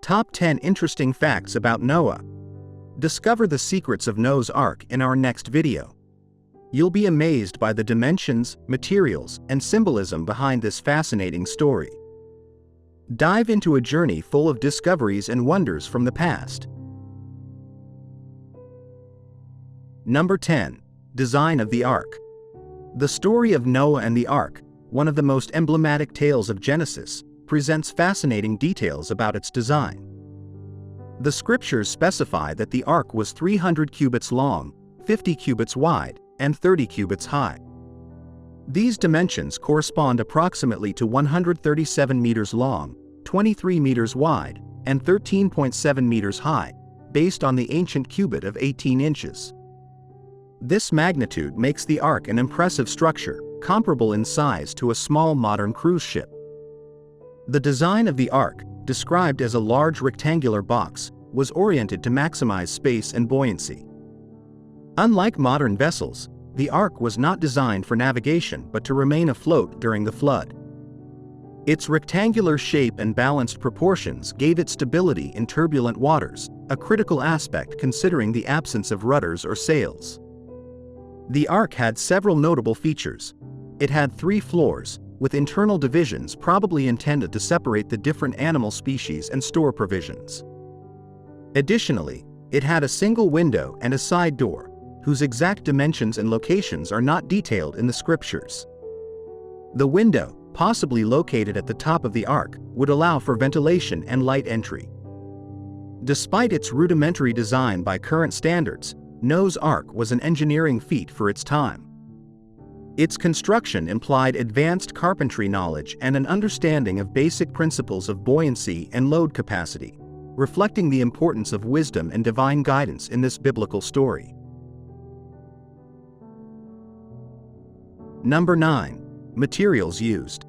Top 10 Interesting Facts About Noah. Discover the secrets of Noah's Ark in our next video. You'll be amazed by the dimensions, materials, and symbolism behind this fascinating story. Dive into a journey full of discoveries and wonders from the past. Number 10. Design of the Ark. The story of Noah and the Ark, one of the most emblematic tales of Genesis, presents fascinating details about its design. The scriptures specify that the ark was 300 cubits long, 50 cubits wide, and 30 cubits high. These dimensions correspond approximately to 137 meters long, 23 meters wide, and 13.7 meters high, based on the ancient cubit of 18 inches. This magnitude makes the ark an impressive structure, comparable in size to a small modern cruise ship. The design of the ark, described as a large rectangular box, was oriented to maximize space and buoyancy. Unlike modern vessels, the ark was not designed for navigation but to remain afloat during the flood. Its rectangular shape and balanced proportions gave it stability in turbulent waters, a critical aspect considering the absence of rudders or sails. The ark had several notable features. It had 3 floors, with internal divisions probably intended to separate the different animal species and store provisions. Additionally, it had a single window and a side door, whose exact dimensions and locations are not detailed in the scriptures. The window, possibly located at the top of the ark, would allow for ventilation and light entry. Despite its rudimentary design by current standards, Noah's Ark was an engineering feat for its time. Its construction implied advanced carpentry knowledge and an understanding of basic principles of buoyancy and load capacity, reflecting the importance of wisdom and divine guidance in this biblical story. Number 9. Materials used.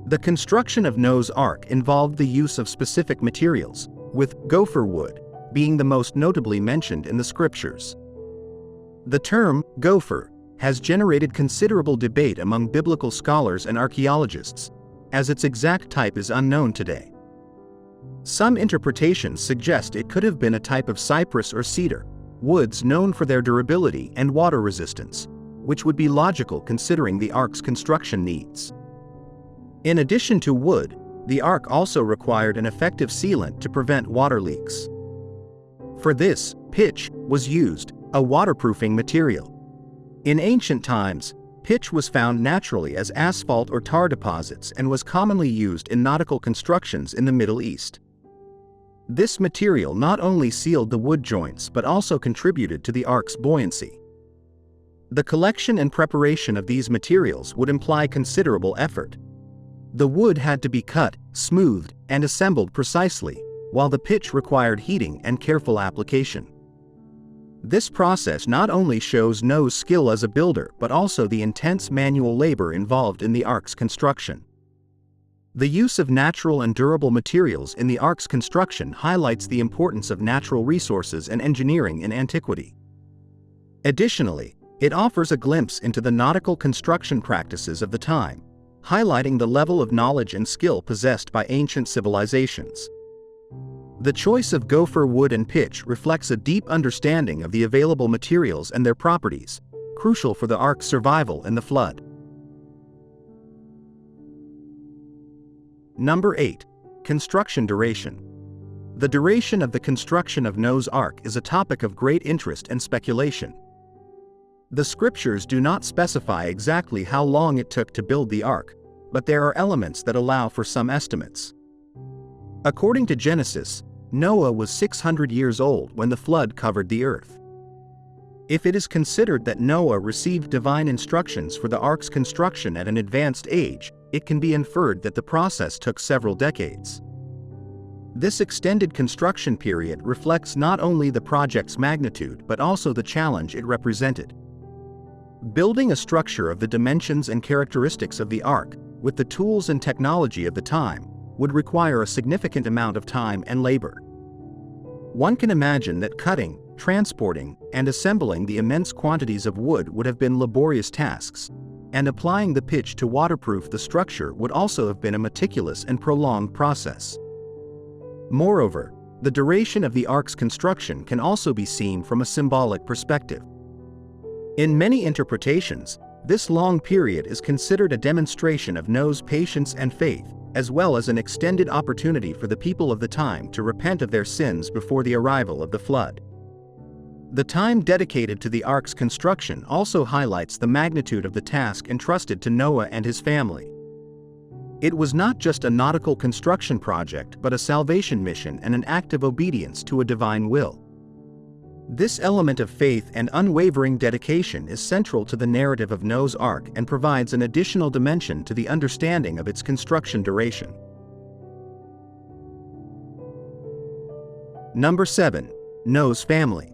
The construction of Noah's Ark involved the use of specific materials, with gopher wood being the most notably mentioned in the scriptures. The term gopher has generated considerable debate among biblical scholars and archaeologists, as its exact type is unknown today. Some interpretations suggest it could have been a type of cypress or cedar, woods known for their durability and water resistance, which would be logical considering the ark's construction needs. In addition to wood, the ark also required an effective sealant to prevent water leaks. For this, pitch was used, a waterproofing material. In ancient times, pitch was found naturally as asphalt or tar deposits and was commonly used in nautical constructions in the Middle East. This material not only sealed the wood joints but also contributed to the ark's buoyancy. The collection and preparation of these materials would imply considerable effort. The wood had to be cut, smoothed, and assembled precisely, while the pitch required heating and careful application. This process not only shows Noah's skill as a builder but also the intense manual labor involved in the ark's construction. The use of natural and durable materials in the ark's construction highlights the importance of natural resources and engineering in antiquity. Additionally, it offers a glimpse into the nautical construction practices of the time, highlighting the level of knowledge and skill possessed by ancient civilizations. The choice of gopher wood and pitch reflects a deep understanding of the available materials and their properties, crucial for the ark's survival in the flood. Number 8. Construction duration. The duration of the construction of Noah's Ark is a topic of great interest and speculation. The scriptures do not specify exactly how long it took to build the ark, but there are elements that allow for some estimates. According to Genesis, Noah was 600 years old when the flood covered the earth. If it is considered that Noah received divine instructions for the ark's construction at an advanced age, it can be inferred that the process took several decades. This extended construction period reflects not only the project's magnitude but also the challenge it represented. Building a structure of the dimensions and characteristics of the ark, with the tools and technology of the time, would require a significant amount of time and labor. One can imagine that cutting, transporting, and assembling the immense quantities of wood would have been laborious tasks, and applying the pitch to waterproof the structure would also have been a meticulous and prolonged process. Moreover, the duration of the ark's construction can also be seen from a symbolic perspective. In many interpretations, this long period is considered a demonstration of Noah's patience and faith, as well as an extended opportunity for the people of the time to repent of their sins before the arrival of the flood. The time dedicated to the ark's construction also highlights the magnitude of the task entrusted to Noah and his family. It was not just a nautical construction project but a salvation mission and an act of obedience to a divine will. This element of faith and unwavering dedication is central to the narrative of Noah's Ark and provides an additional dimension to the understanding of its construction duration. Number 7. Noah's family.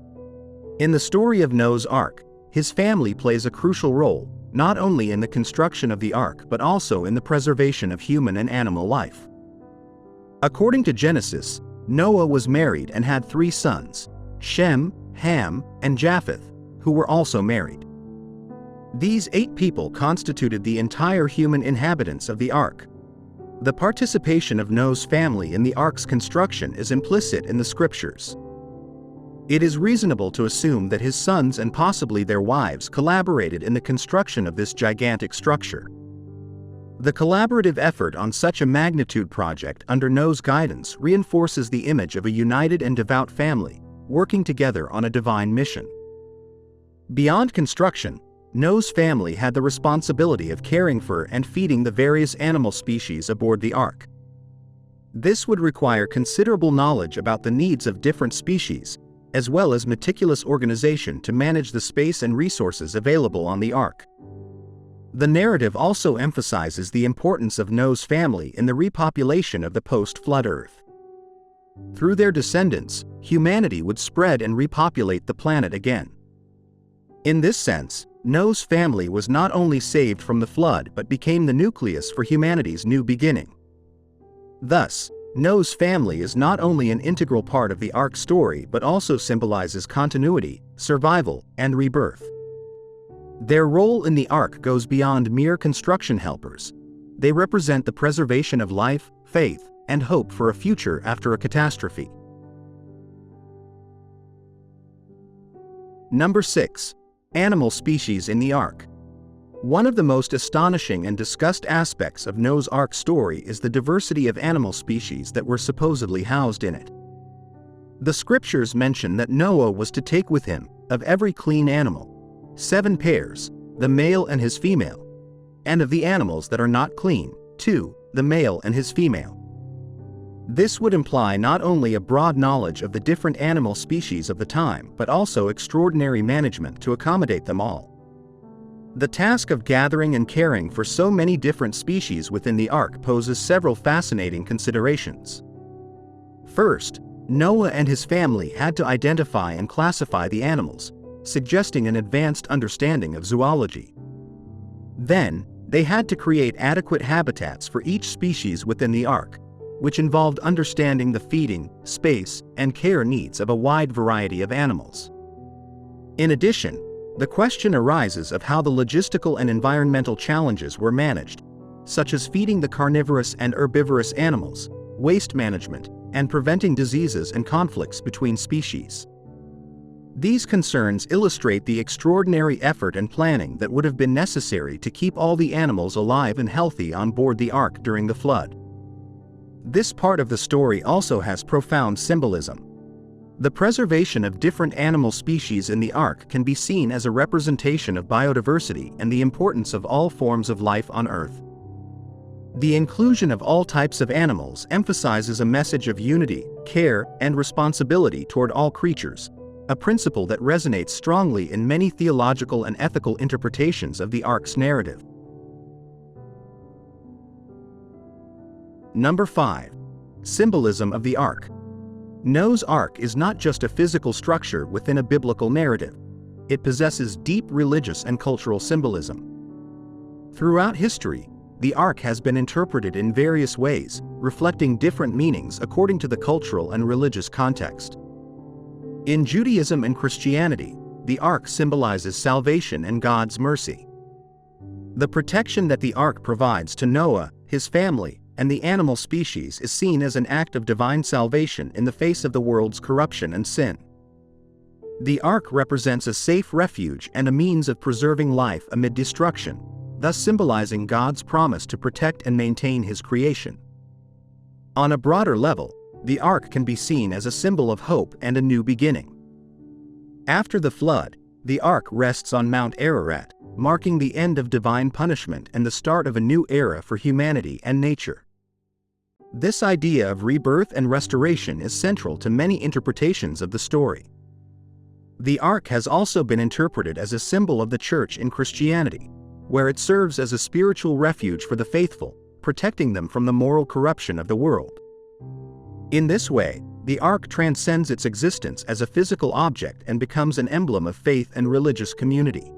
In the story of Noah's Ark, his family plays a crucial role, not only in the construction of the ark but also in the preservation of human and animal life. According to Genesis, Noah was married and had 3 sons, Shem, Ham, and Japheth, who were also married. These 8 people constituted the entire human inhabitants of the ark. The participation of Noah's family in the ark's construction is implicit in the scriptures. It is reasonable to assume that his sons and possibly their wives collaborated in the construction of this gigantic structure. The collaborative effort on such a magnitude project under Noah's guidance reinforces the image of a united and devout family, working together on a divine mission. Beyond construction, Noah's family had the responsibility of caring for and feeding the various animal species aboard the ark. This would require considerable knowledge about the needs of different species, as well as meticulous organization to manage the space and resources available on the ark. The narrative also emphasizes the importance of Noah's family in the repopulation of the post-flood earth. Through their descendants, humanity would spread and repopulate the planet again. In this sense, Noah's family was not only saved from the flood but became the nucleus for humanity's new beginning. Thus, Noah's family is not only an integral part of the ark story but also symbolizes continuity, survival, and rebirth. Their role in the ark goes beyond mere construction helpers. They represent the preservation of life, faith, and hope for a future after a catastrophe. Number 6. Animal species in the ark. One of the most astonishing and discussed aspects of Noah's Ark story is the diversity of animal species that were supposedly housed in it. The scriptures mention that Noah was to take with him, of every clean animal, 7 pairs, the male and his female, and of the animals that are not clean, 2, the male and his female. This would imply not only a broad knowledge of the different animal species of the time but also extraordinary management to accommodate them all. The task of gathering and caring for so many different species within the ark poses several fascinating considerations. First, Noah and his family had to identify and classify the animals, suggesting an advanced understanding of zoology. Then, they had to create adequate habitats for each species within the ark, which involved understanding the feeding, space, and care needs of a wide variety of animals. In addition, the question arises of how the logistical and environmental challenges were managed, such as feeding the carnivorous and herbivorous animals, waste management, and preventing diseases and conflicts between species. These concerns illustrate the extraordinary effort and planning that would have been necessary to keep all the animals alive and healthy on board the ark during the flood. This part of the story also has profound symbolism. The preservation of different animal species in the ark can be seen as a representation of biodiversity and the importance of all forms of life on Earth. The inclusion of all types of animals emphasizes a message of unity, care, and responsibility toward all creatures, a principle that resonates strongly in many theological and ethical interpretations of the ark's narrative. Number 5. Symbolism of the ark. Noah's Ark is not just a physical structure within a biblical narrative. It possesses deep religious and cultural symbolism. Throughout history, the Ark has been interpreted in various ways, reflecting different meanings according to the cultural and religious context. In Judaism and Christianity, the Ark symbolizes salvation and God's mercy. The protection that the Ark provides to Noah, his family, and the animal species is seen as an act of divine salvation in the face of the world's corruption and sin. The ark represents a safe refuge and a means of preserving life amid destruction, thus symbolizing God's promise to protect and maintain His creation. On a broader level, the ark can be seen as a symbol of hope and a new beginning. After the flood, the ark rests on Mount Ararat, marking the end of divine punishment and the start of a new era for humanity and nature. This idea of rebirth and restoration is central to many interpretations of the story. The ark has also been interpreted as a symbol of the Church in Christianity, where it serves as a spiritual refuge for the faithful, protecting them from the moral corruption of the world. In this way, the ark transcends its existence as a physical object and becomes an emblem of faith and religious community.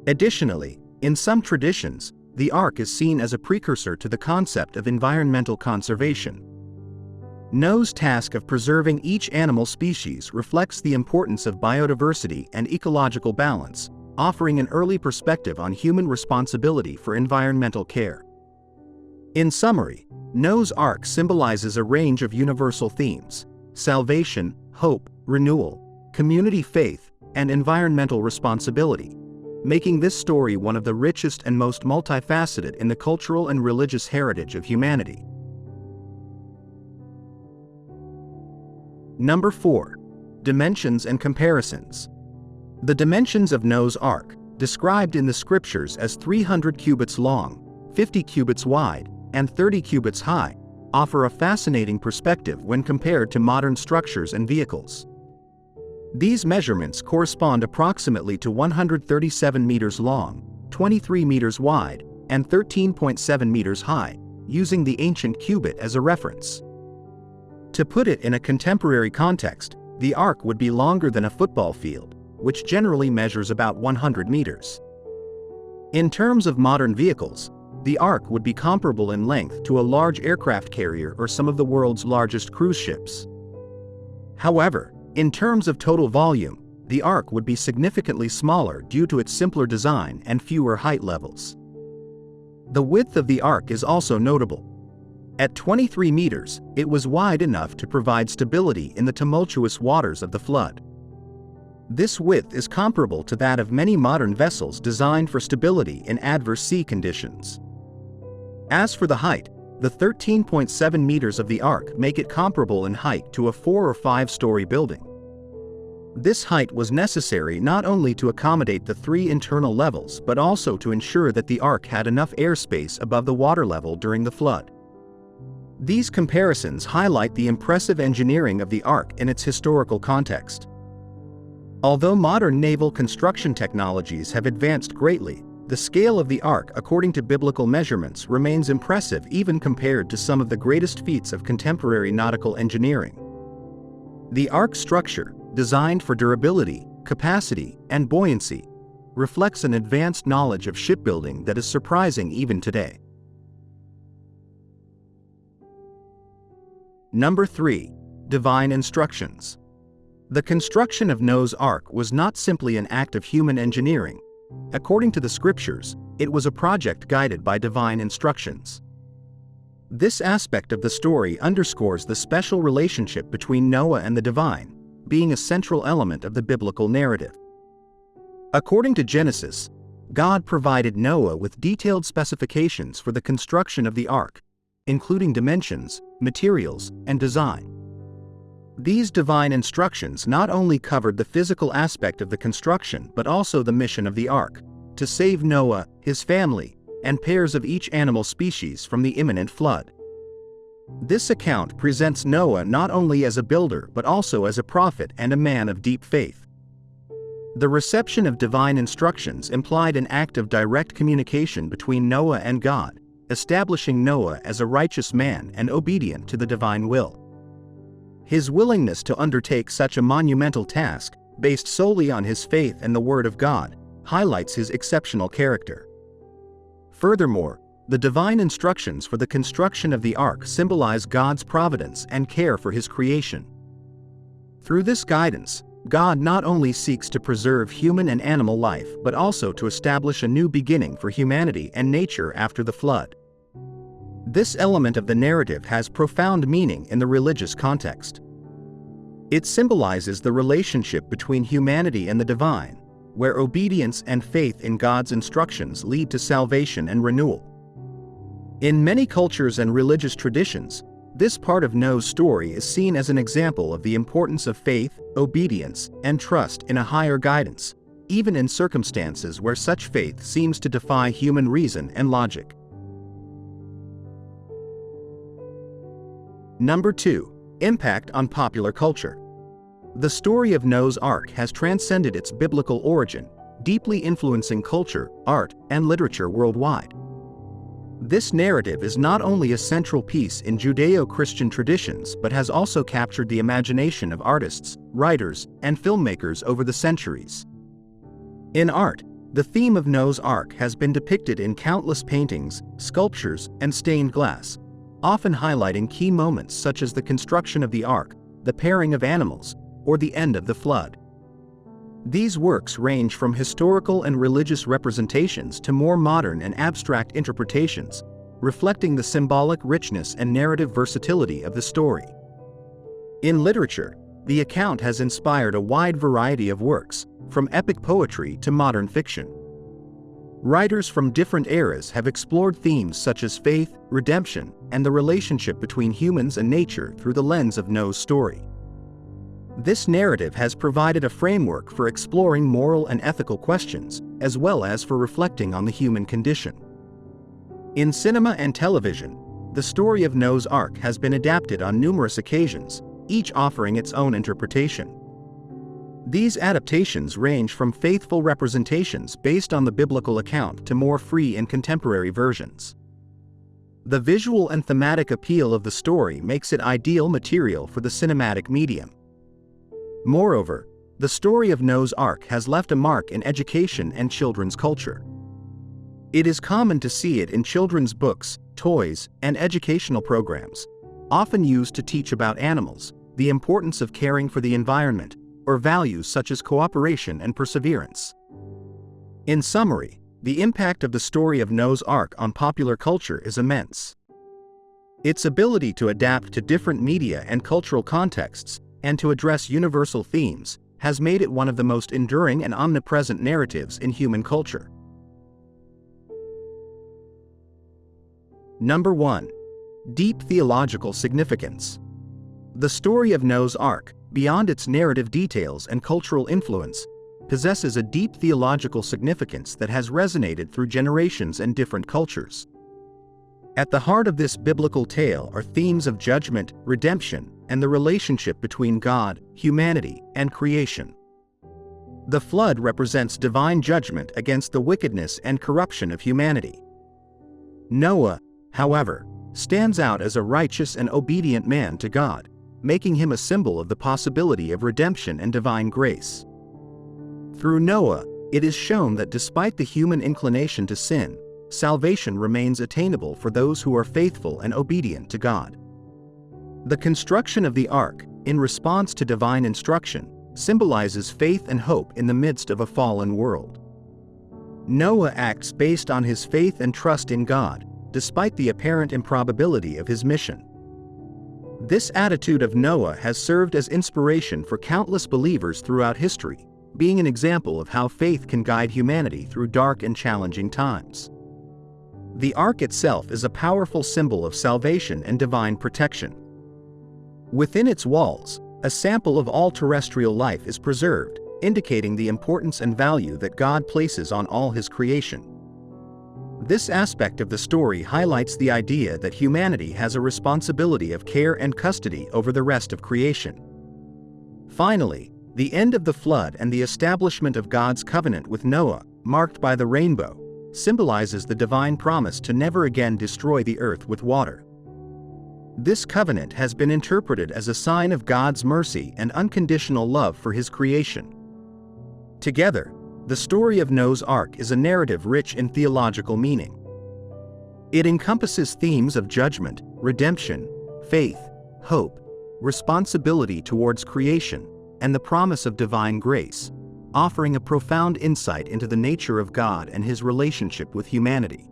Additionally, in some traditions, the ark is seen as a precursor to the concept of environmental conservation. Noah's task of preserving each animal species reflects the importance of biodiversity and ecological balance, offering an early perspective on human responsibility for environmental care. In summary, Noah's Ark symbolizes a range of universal themes: salvation, hope, renewal, community faith, and environmental responsibility, making this story one of the richest and most multifaceted in the cultural and religious heritage of humanity. Number 4. Dimensions and comparisons. The dimensions of Noah's Ark, described in the scriptures as 300 cubits long, 50 cubits wide, and 30 cubits high, offer a fascinating perspective when compared to modern structures and vehicles. These measurements correspond approximately to 137 meters long, 23 meters wide, and 13.7 meters high, using the ancient cubit as a reference. To put it in a contemporary context, the ark would be longer than a football field, which generally measures about 100 meters. In terms of modern vehicles, the ark would be comparable in length to a large aircraft carrier or some of the world's largest cruise ships. However, in terms of total volume, the ark would be significantly smaller due to its simpler design and fewer height levels. The width of the ark is also notable. At 23 meters, it was wide enough to provide stability in the tumultuous waters of the flood. This width is comparable to that of many modern vessels designed for stability in adverse sea conditions. As for the height, the 13.7 meters of the ark make it comparable in height to a 4 or 5-story building. This height was necessary not only to accommodate the 3 internal levels but also to ensure that the ark had enough airspace above the water level during the flood. These comparisons highlight the impressive engineering of the ark in its historical context. Although modern naval construction technologies have advanced greatly, the scale of the ark according to biblical measurements remains impressive even compared to some of the greatest feats of contemporary nautical engineering. The ark's structure, designed for durability, capacity, and buoyancy, reflects an advanced knowledge of shipbuilding that is surprising even today. Number 3. Divine instructions. The construction of Noah's Ark was not simply an act of human engineering. According to the scriptures, it was a project guided by divine instructions. This aspect of the story underscores the special relationship between Noah and the divine, being a central element of the biblical narrative. According to Genesis, God provided Noah with detailed specifications for the construction of the ark, including dimensions, materials, and design. These divine instructions not only covered the physical aspect of the construction but also the mission of the ark, to save Noah, his family, and pairs of each animal species from the imminent flood. This account presents Noah not only as a builder but also as a prophet and a man of deep faith. The reception of divine instructions implied an act of direct communication between Noah and God, establishing Noah as a righteous man and obedient to the divine will. His willingness to undertake such a monumental task, based solely on his faith and the Word of God, highlights his exceptional character. Furthermore, the divine instructions for the construction of the ark symbolize God's providence and care for His creation. Through this guidance, God not only seeks to preserve human and animal life but also to establish a new beginning for humanity and nature after the flood. This element of the narrative has profound meaning in the religious context. It symbolizes the relationship between humanity and the divine, where obedience and faith in God's instructions lead to salvation and renewal. In many cultures and religious traditions, this part of Noah's story is seen as an example of the importance of faith, obedience, and trust in a higher guidance, even in circumstances where such faith seems to defy human reason and logic. Number 2. Impact on popular culture. The story of Noah's Ark has transcended its biblical origin, deeply influencing culture, art, and literature worldwide. This narrative is not only a central piece in Judeo-Christian traditions but has also captured the imagination of artists, writers, and filmmakers over the centuries. In art, the theme of Noah's Ark has been depicted in countless paintings, sculptures, and stained glass, often highlighting key moments such as the construction of the ark, the pairing of animals, or the end of the flood. These works range from historical and religious representations to more modern and abstract interpretations, reflecting the symbolic richness and narrative versatility of the story. In literature, the account has inspired a wide variety of works, from epic poetry to modern fiction. Writers from different eras have explored themes such as faith, redemption, and the relationship between humans and nature through the lens of Noah's story. This narrative has provided a framework for exploring moral and ethical questions, as well as for reflecting on the human condition. In cinema and television, the story of Noah's Ark has been adapted on numerous occasions, each offering its own interpretation. These adaptations range from faithful representations based on the biblical account to more free and contemporary versions. The visual and thematic appeal of the story makes it ideal material for the cinematic medium. Moreover, the story of Noah's Ark has left a mark in education and children's culture. It is common to see it in children's books, toys, and educational programs, often used to teach about animals, the importance of caring for the environment, or values such as cooperation and perseverance. In summary, the impact of the story of Noah's Ark on popular culture is immense. Its ability to adapt to different media and cultural contexts, and to address universal themes, has made it one of the most enduring and omnipresent narratives in human culture. Number 1. Deep theological significance. The story of Noah's Ark, beyond its narrative details and cultural influence, possesses a deep theological significance that has resonated through generations and different cultures. At the heart of this biblical tale are themes of judgment, redemption, and the relationship between God, humanity, and creation. The flood represents divine judgment against the wickedness and corruption of humanity. Noah, however, stands out as a righteous and obedient man to God, making him a symbol of the possibility of redemption and divine grace. Through Noah, it is shown that despite the human inclination to sin, salvation remains attainable for those who are faithful and obedient to God. The construction of the ark, in response to divine instruction, symbolizes faith and hope in the midst of a fallen world. Noah acts based on his faith and trust in God, despite the apparent improbability of his mission. This attitude of Noah has served as inspiration for countless believers throughout history, being an example of how faith can guide humanity through dark and challenging times. The ark itself is a powerful symbol of salvation and divine protection. Within its walls, a sample of all terrestrial life is preserved, indicating the importance and value that God places on all His creation. This aspect of the story highlights the idea that humanity has a responsibility of care and custody over the rest of creation. Finally, the end of the flood and the establishment of God's covenant with Noah, marked by the rainbow, symbolizes the divine promise to never again destroy the earth with water. This covenant has been interpreted as a sign of God's mercy and unconditional love for His creation. Together, the story of Noah's Ark is a narrative rich in theological meaning. It encompasses themes of judgment, redemption, faith, hope, responsibility towards creation, and the promise of divine grace, offering a profound insight into the nature of God and His relationship with humanity.